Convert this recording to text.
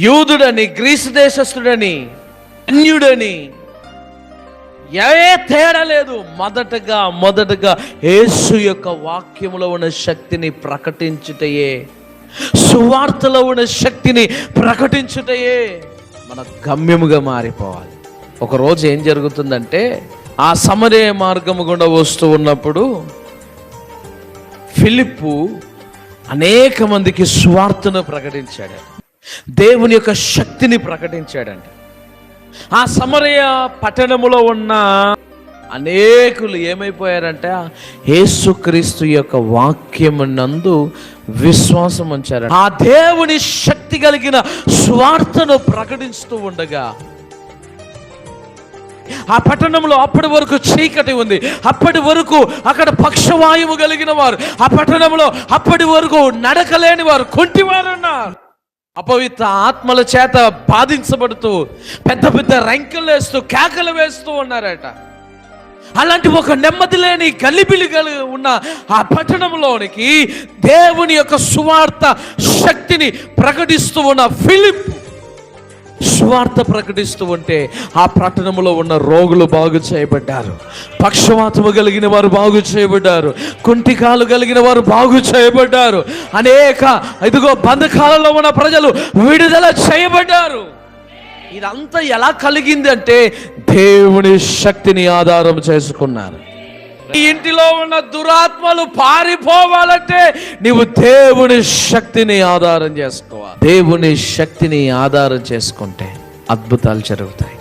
యూదుడని, Greece దేశస్థుడని, అన్యుడని ఏ తేడా లేదు. మొదటగా యేసు యొక్క వాక్యములో ఉన్న శక్తిని ప్రకటించుటయే, సువార్తలో ఉన్న శక్తిని ప్రకటించుటయే మన గమ్యముగా మారిపోవాలి. ఒకరోజు ఏం జరుగుతుందంటే, ఆ సమరయ మార్గము గుండా వస్తూ ఉన్నప్పుడు ఫిలిప్పు అనేక మందికి సువార్తను ప్రకటించాడు, దేవుని యొక్క శక్తిని ప్రకటించాడంట. ఆ సమరయ పట్టణములో ఉన్న అనేకులు ఏమైపోయారంటే, యేసుక్రీస్తు యొక్క వాక్యమునందు విశ్వాసం ఉంచారు. ఆ దేవుని శక్తి కలిగిన సువార్తను ప్రకటిస్తూ ఉండగా ఆ పట్టణంలో అప్పటి వరకు చీకటి ఉంది, అప్పటి వరకు అక్కడ పక్షవాయువు కలిగిన వారు, ఆ పట్టణంలో అప్పటి వరకు నడకలేని వారు, కుంటివారు ఉన్నారు. అపవిత్ర ఆత్మల చేత బాధించబడుతూ పెద్ద పెద్ద రంకెలు వేస్తూ కేకలు వేస్తూ ఉన్నారట. అలాంటి ఒక నెమ్మది లేని గలిబిలి ఉన్న ఆ పట్టణంలోనికి దేవుని యొక్క సువార్త శక్తిని ప్రకటిస్తూ ఉన్న ఫిలిప్ సువార్త ప్రకటిస్తూ ఉంటే ఆ పట్టణంలో ఉన్న రోగులు బాగు చేయబడ్డారు, పక్షవాతము కలిగిన వారు బాగు చేయబడ్డారు, కుంటికాలు కలిగిన వారు బాగు చేయబడ్డారు, అనేక బంధకాలలో ఉన్న ప్రజలు విడుదల చేయబడ్డారు. ఇదంతా ఎలా కలిగింది అంటే దేవుని శక్తిని ఆధారం చేసుకున్నారు. ఈ ఇంటిలో ఉన్న దురాత్మలు పారిపోవాలంటే నీవు దేవుని శక్తిని ఆధారం చేసుకోవాలి. దేవుని శక్తిని ఆధారం చేసుకుంటే అద్భుతాలు జరుగుతాయి.